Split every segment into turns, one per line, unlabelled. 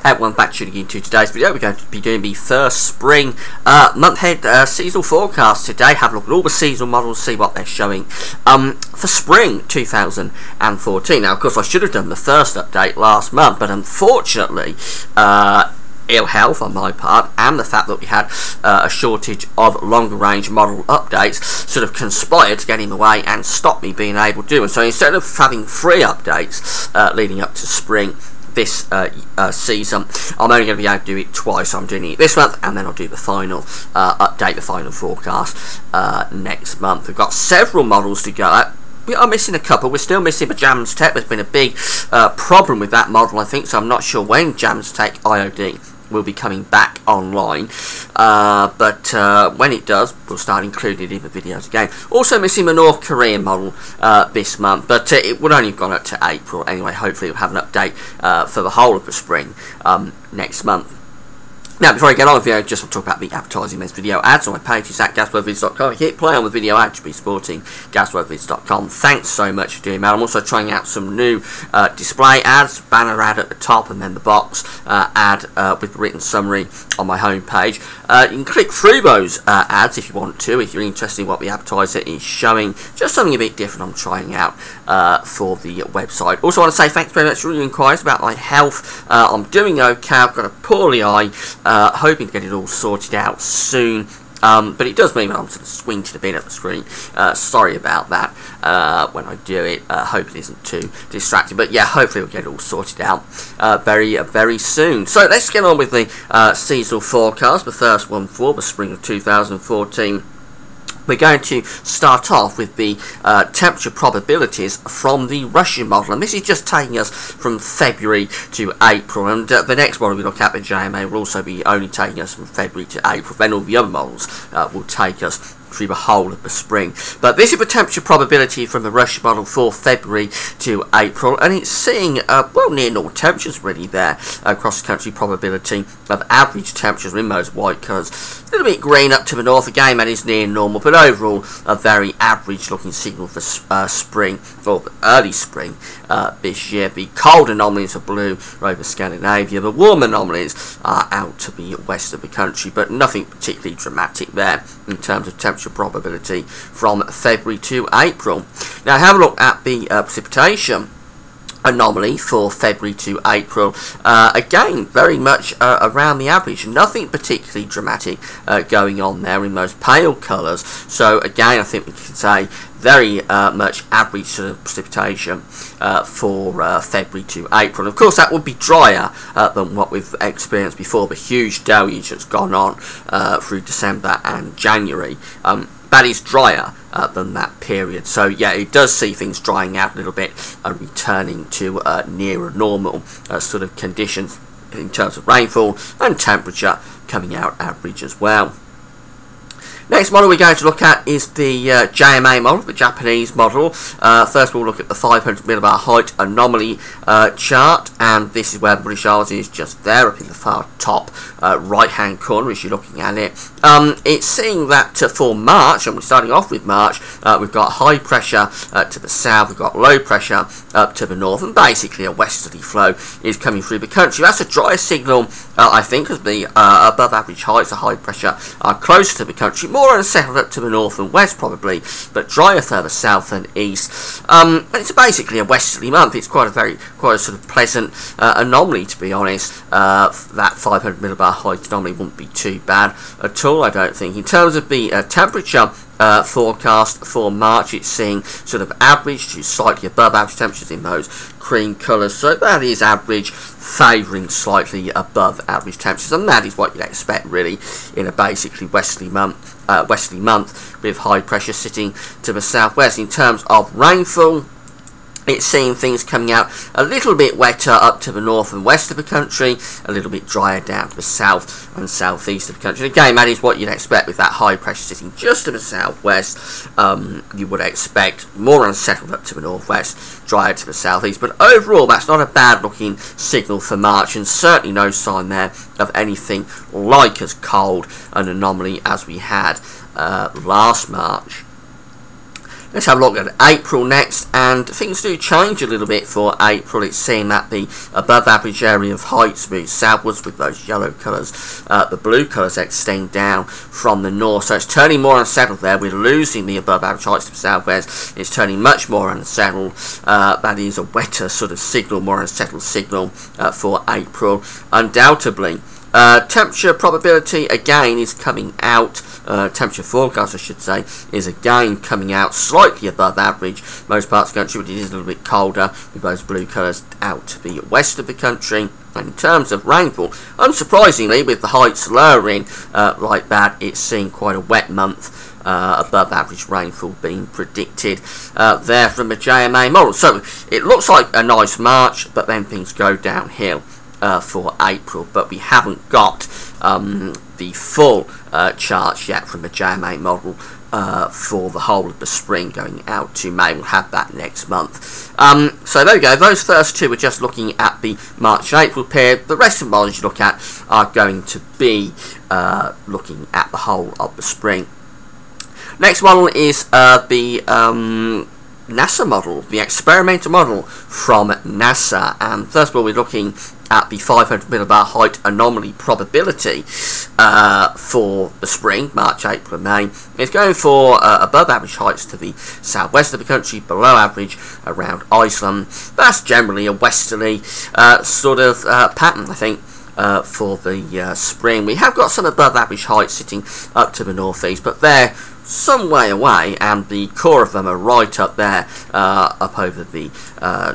Hey everyone, back tuning into today's video. We're going to be doing the first spring month-ahead seasonal forecast today. Have a look at all the seasonal models, see what they're showing for spring 2014. Now, of course, I should have done the first update last month, but unfortunately, ill health on my part and the fact that we had a shortage of longer range model updates sort of conspired to get in the way and stop me being able to do it. So instead of having 3 updates leading up to spring this season, I'm only going to be able to do it twice. I'm doing it this month and then I'll do the final update, the final forecast next month. We've got several models to go at. We are missing a couple. We're still missing the Jams Tech. There's been a big problem with that model, I think, so I'm not sure when Jams Tech IOD will be coming back online, but when it does, we'll start including it in the videos again. Also missing the North Korean model this month, but it would only have gone up to April anyway. Hopefully we'll have an update for the whole of the spring next month. Now, before I get on with the video, just want to talk about the advertising in this video. Ads on my page is at gasworthvids.com. Hit play on the video ad to be supporting gasworthvids.com. Thanks so much for doing that. I'm also trying out some new display ads, banner ad at the top, and then the box ad with the written summary on my home page. You can click through those ads if you want to, if you're interested in what the advertiser is showing. Just something a bit different I'm trying out for the website. Also, I want to say thanks very much for your inquiries about my health. I'm doing okay. I've got a poorly eye. Hoping to get it all sorted out soon, but it does mean that I'm sort of squinting a bit at the screen. Sorry about that when I do it. Hope it isn't too distracting, but yeah, hopefully we'll get it all sorted out very soon. So let's get on with the seasonal forecast, the first one for the spring of 2014. We're going to start off with the temperature probabilities from the Russian model, and this is just taking us from February to April, and the next model we look at, the JMA, will also be only taking us from February to April. Then all the other models will take us through the whole of the spring. But this is the temperature probability from the Russian model for February to April, and it's seeing well, near normal temperatures really there across the country. Probability of average temperatures in those white colours, a little bit green up to the north. Again, that is near normal, but overall a very average looking signal for spring, or early spring this year. The cold anomalies are blue over Scandinavia. The warm anomalies are out to the west of the country, but nothing particularly dramatic there in terms of temperature probability from February to April. Now have a look at the precipitation anomaly for February to April. Again, very much around the average. Nothing particularly dramatic going on there in those pale colours. So again, I think we can say very much average sort of precipitation for February to April. Of course, that would be drier than what we've experienced before, the huge deluge that's gone on through December and January. That is drier than that period. So yeah, it does see things drying out a little bit and returning to nearer normal sort of conditions in terms of rainfall and temperature coming out average as well. Next model we're going to look at is the JMA model, the Japanese model. First we'll look at the 500 millibar height anomaly chart, and this is where the British Isles is, just there up in the far top right hand corner as you're looking at it. It's seeing that for March, and we're starting off with March, we've got high pressure to the south, we've got low pressure up to the north, and basically a westerly flow is coming through the country. That's a drier signal, I think, as the above average heights, the high pressure are closer to the country, more unsettled up to the north and west probably, but drier further south and east. And it's basically a westerly month. It's quite a sort of pleasant anomaly, to be honest. That 500 millibar height anomaly wouldn't be too bad at all, I don't think. In terms of the temperature forecast for March, it's seeing sort of average to slightly above average temperatures in those cream colours, so that is average, favouring slightly above average temperatures, and that is what you'd expect really in a basically westerly month with high pressure sitting to the southwest. In terms of rainfall, it's seeing things coming out a little bit wetter up to the north and west of the country, a little bit drier down to the south and southeast of the country. Again, that is what you'd expect with that high pressure sitting just to the southwest. You would expect more unsettled up to the northwest, drier to the southeast. But overall, that's not a bad looking signal for March, and certainly no sign there of anything like as cold an anomaly as we had last March. Let's have a look at April next, and things do change a little bit for April. It's seeing that the above average area of heights moves southwards with those yellow colours. The blue colours extend down from the north, so it's turning more unsettled there. We're losing the above average heights to the southwest. It's turning much more unsettled. That is a wetter sort of signal, more unsettled signal for April, undoubtedly. Temperature probability again is coming out. Temperature forecast, I should say, is again coming out slightly above average. Most parts of the country, but it is a little bit colder with those blue colours out to the west of the country. And in terms of rainfall, unsurprisingly, with the heights lowering like that, it's seeing quite a wet month. Above average rainfall being predicted there from the JMA model. So it looks like a nice March, but then things go downhill for April. But we haven't got the full charts yet from the JMA model for the whole of the spring going out to May. We'll have that next month. So there we go. Those first two are just looking at the March and April period. The rest of the models you look at are going to be looking at the whole of the spring. Next model is the NASA model, the experimental model from NASA. And first of all, we're looking at the 500 millibar height anomaly probability for the spring, March, April and May. It's going for above average heights to the southwest of the country, below average around Iceland. That's generally a westerly sort of pattern, I think. For the spring. We have got some above average heights sitting up to the northeast, but they're some way away, and the core of them are right up there, up over the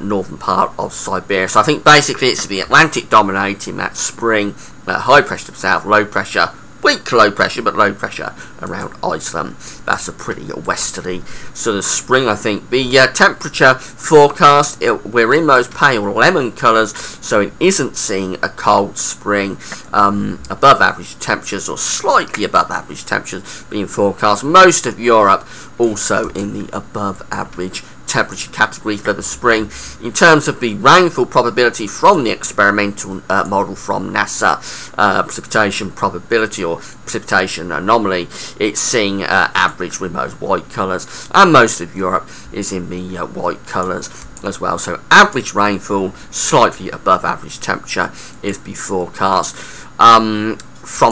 northern part of Siberia. So I think basically it's the Atlantic dominating that spring. High pressure to the south, low pressure, weak low pressure, but low pressure around Iceland. That's a pretty westerly sort of spring, I think. The temperature forecast, we're in those pale lemon colours, so it isn't seeing a cold spring. Above average temperatures, or slightly above average temperatures being forecast. Most of Europe also in the above average temperature category for the spring. In terms of the rainfall probability from the experimental model from NASA, precipitation probability or precipitation anomaly, it's seeing average with those white colours, and most of Europe is in the white colours as well. So average rainfall, slightly above average temperature is the forecast from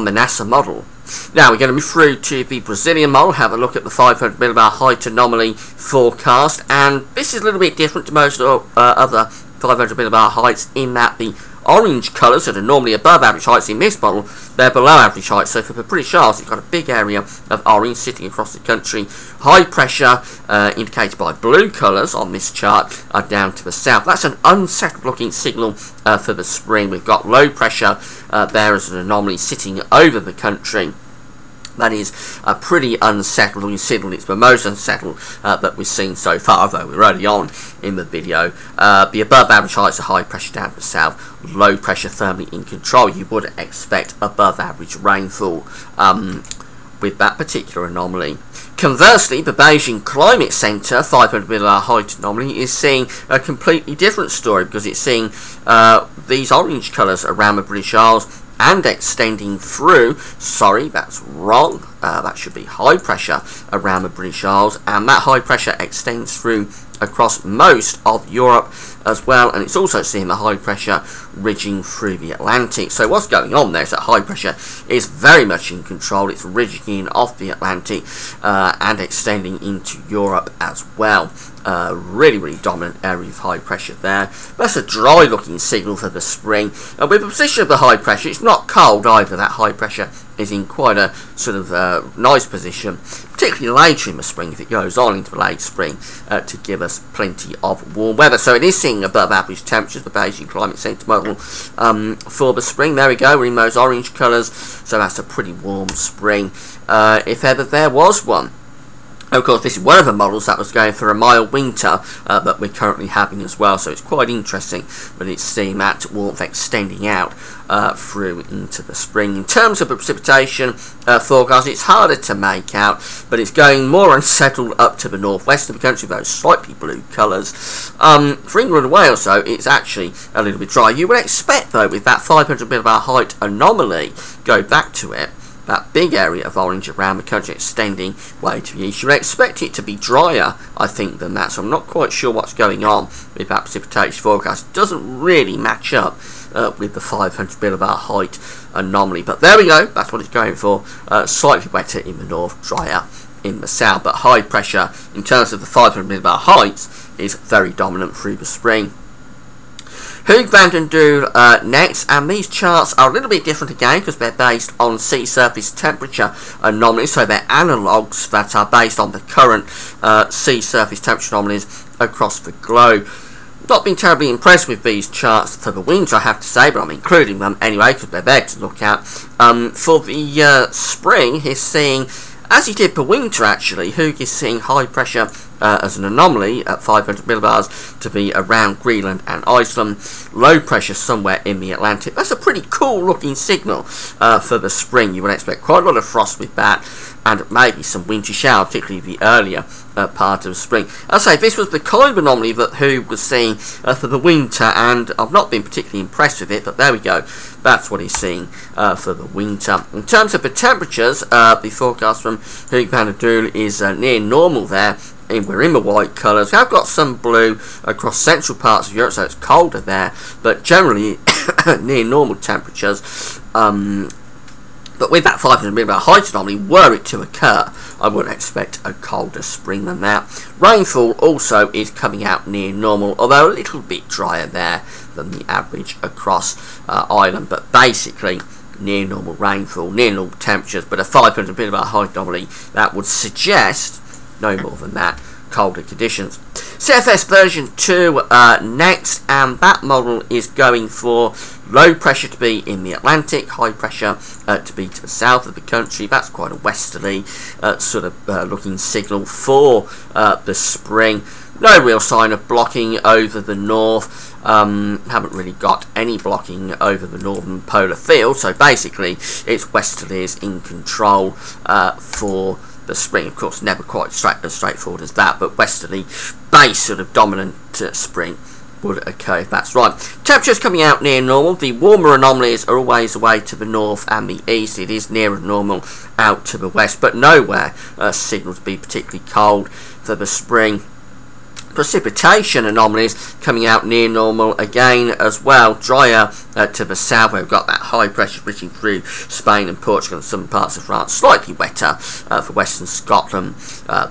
the NASA model. Now we're going to move through to the Brazilian model, have a look at the 500 millibar height anomaly forecast, and this is a little bit different to most other 500 millibar heights in that the orange colours that are normally above average heights in this model, they're below average heights. So for the British Isles, you've got a big area of orange sitting across the country. High pressure, indicated by blue colours on this chart, are down to the south. That's an unsettled looking signal for the spring. We've got low pressure there as an anomaly sitting over the country. That is a pretty unsettled signal. It's the most unsettled that we've seen so far, though we're early on in the video. The above average heights are high pressure down to the south, low pressure firmly in control. You would expect above average rainfall with that particular anomaly. Conversely, the Beijing Climate Centre 500 millibar height anomaly is seeing a completely different story, because it's seeing these orange colours around the British Isles and extending through, sorry, that's wrong, that should be high pressure around the British Isles, and that high pressure extends through across most of Europe as well, and it's also seeing the high pressure ridging through the Atlantic. So what's going on there is that high pressure is very much in control. It's ridging in off the Atlantic and extending into Europe as well. Really dominant area of high pressure there. That's a dry looking signal for the spring. With the position of the high pressure, it's not cold either. That high pressure is in quite a sort of nice position, particularly later in the spring, if it goes on into the late spring, to give us plenty of warm weather. So it is seeing above average temperatures, the Beijing Climate Centre model for the spring. There we go, we're in those orange colours, so that's a pretty warm spring, if ever there was one. Of course, this is one of the models that was going for a mild winter that we're currently having as well, so it's quite interesting, but it's seeing that warmth extending out through into the spring. In terms of the precipitation forecast, it's harder to make out, but it's going more unsettled up to the northwest of the country, those slightly blue colours. For England and Wales, though, it's actually a little bit dry. You would expect, though, with that 500 millibar height anomaly, go back to it, that big area of orange around the country extending way to the east. You would expect it to be drier, I think, than that, so I'm not quite sure what's going on with that precipitation forecast. It doesn't really match up with the 500 millibar height anomaly, but there we go, that's what it's going for. Slightly wetter in the north, drier in the south, but high pressure in terms of the 500 millibar heights is very dominant through the spring. Hoog van den Doel next, and these charts are a little bit different again because they're based on sea surface temperature anomalies, so they're analogues that are based on the current sea surface temperature anomalies across the globe. Not been terribly impressed with these charts for the winter, I have to say, but I'm including them anyway because they're there to look at. For the spring, he's seeing, as he did for winter actually, Hoog is seeing high pressure as an anomaly at 500 millibars to be around Greenland and Iceland, low pressure somewhere in the Atlantic. That's a pretty cool looking signal for the spring. You would expect quite a lot of frost with that, and maybe some winter shower, particularly the earlier part of spring. As I say, this was the kind of anomaly that Hoog was seeing for the winter, and I've not been particularly impressed with it, but there we go. That's what he's seeing for the winter. In terms of the temperatures, the forecast from Hoog van den Doel is near normal there. We're in the white colours. We have got some blue across central parts of Europe, so it's colder there, but generally near normal temperatures. But with that 500 millibar height anomaly, were it to occur, I would expect a colder spring than that. Rainfall also is coming out near normal, although a little bit drier there than the average across Ireland, but basically near normal rainfall, near normal temperatures, but a 500 millibar height anomaly that would suggest no more than that, colder conditions. CFS version 2 next, and that model is going for low pressure to be in the Atlantic, high pressure to be to the south of the country. That's quite a westerly sort of looking signal for the spring. No real sign of blocking over the north. Haven't really got any blocking over the northern polar field, so basically it's westerlies in control for the spring. Of course, never quite as straightforward as that, but westerly base sort of dominant spring would occur if that's right. Temperatures coming out near normal. The warmer anomalies are always away to the north and the east. It is nearer normal out to the west, but nowhere signaled to be particularly cold for the spring. Precipitation anomalies coming out near normal again as well, drier to the south where we've got that high pressure reaching through Spain and Portugal and some parts of France, slightly wetter for western Scotland,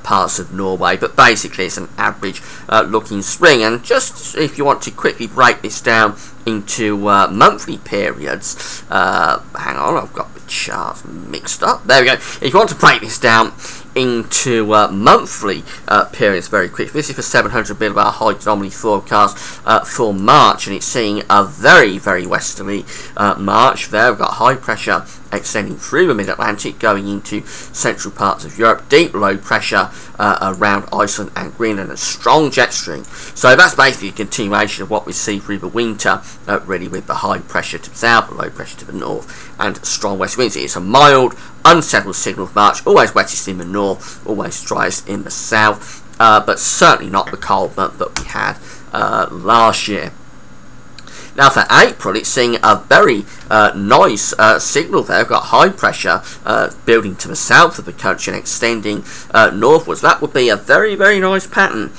parts of Norway, but basically it's an average looking spring. And just if you want to quickly break this down into monthly periods, hang on, I've got the charts mixed up, there we go. If you want to break this down into monthly periods very quickly, this is for 700 millibar height anomaly forecast for March, and it's seeing a very, very westerly March there. We've got high pressure extending through the mid-Atlantic, going into central parts of Europe, deep low pressure around Iceland and Greenland, a strong jet stream. So that's basically a continuation of what we see through the winter, really, with the high pressure to the south, low pressure to the north, and strong west winds. It's a mild, unsettled signal of March, always wettest in the north, always driest in the south, but certainly not the cold month that we had last year. Now for April, it's seeing a very nice signal there. We've got high pressure building to the south of the country and extending northwards. That would be a very, very nice pattern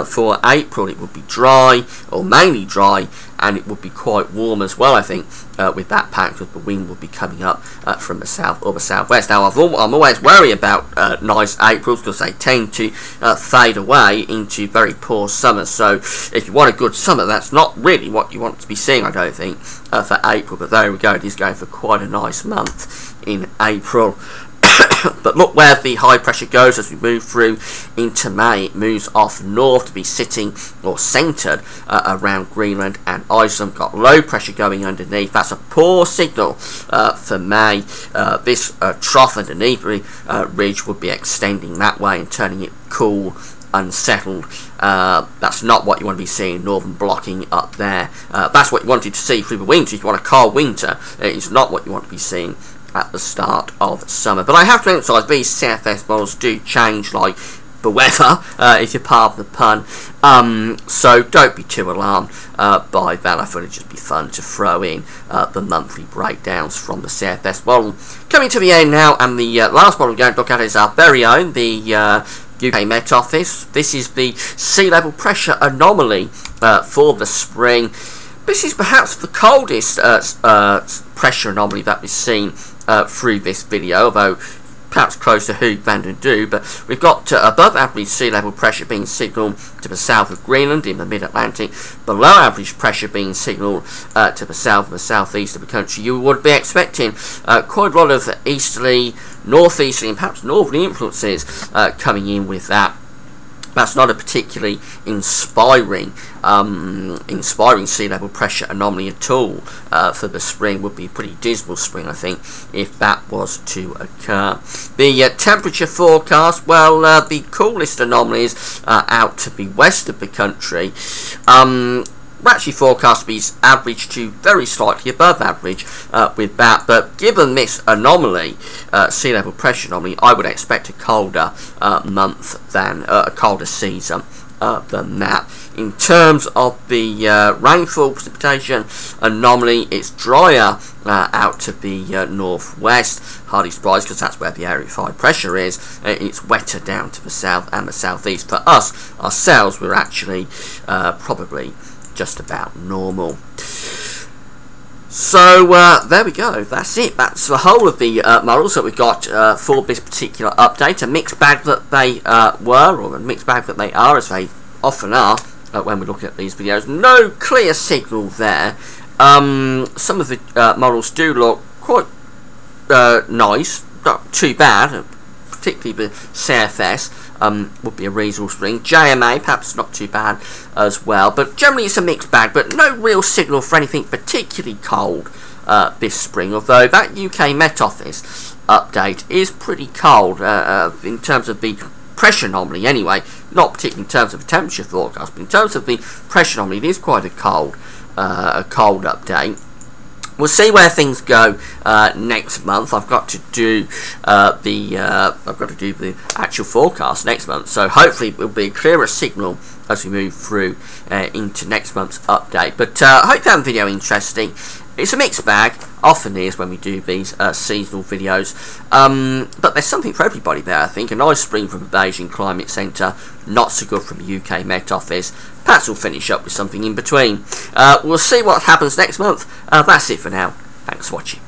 for April. It would be dry, or mainly dry, and it would be quite warm as well, I think, with that pattern, because the wind would be coming up from the south or the southwest. Now, I'm always wary about nice Aprils because they tend to fade away into very poor summers. So if you want a good summer, that's not really what you want to be seeing, I don't think, for April. But there we go, it is going for quite a nice month in April. But look where the high pressure goes as we move through into May. It moves off north to be sitting or centred around Greenland and Iceland. Got low pressure going underneath. That's a poor signal for May. This trough underneath the ridge would be extending that way and turning it cool, unsettled. That's not what you want to be seeing, northern blocking up there. That's what you wanted to see through the winter. If you want a cold winter, it's not what you want to be seeing at the start of summer. But I have to emphasise, these CFS models do change like the weather, if you pardon the pun. So don't be too alarmed by that. I thought it'd just be fun to throw in the monthly breakdowns from the CFS model. Coming to the end now, and the last model we're going to look at is our very own, the UK Met Office. This is the sea level pressure anomaly for the spring. This is perhaps the coldest pressure anomaly that we've seen through this video, although perhaps close to Hoog van den Doo, but we've got above average sea level pressure being signalled to the south of Greenland in the mid-Atlantic, below average pressure being signalled to the south and the southeast of the country. You would be expecting quite a lot of easterly, northeasterly and perhaps northerly influences coming in with that. That's not a particularly inspiring sea level pressure anomaly at all for the spring. Would be a pretty dismal spring, I think, if that was to occur. The temperature forecast, well, the coolest anomalies out to the west of the country. We're actually forecast to be average to very slightly above average with that, but given this anomaly, sea level pressure anomaly, I would expect a colder month than a colder season than that. In terms of the rainfall precipitation anomaly, it's drier out to the northwest. Hardly surprised, because that's where the area of high pressure is. It's wetter down to the south and the southeast. For us, ourselves, we're actually probably just about normal. So there we go, that's it. That's the whole of the models that we've got for this particular update. A mixed bag that they were, or a mixed bag that they are, as they often are when we look at these videos. No clear signal there. Some of the models do look quite nice, not too bad, particularly the CFS. Would be a reasonable spring. JMA, perhaps not too bad as well, but generally it's a mixed bag, but no real signal for anything particularly cold this spring, although that UK Met Office update is pretty cold in terms of the pressure anomaly anyway, not particularly in terms of the temperature forecast, but in terms of the pressure anomaly, it is quite a cold update. We'll see where things go next month. I've got to do the actual forecast next month, so hopefully it will be a clearer signal as we move through into next month's update. But I hope you found the video interesting. It's a mixed bag, often is when we do these seasonal videos, but there's something for everybody there, I think. A nice spring from the Beijing Climate Centre, not so good from the UK Met Office. Perhaps we'll finish up with something in between. We'll see what happens next month. That's it for now. Thanks for watching.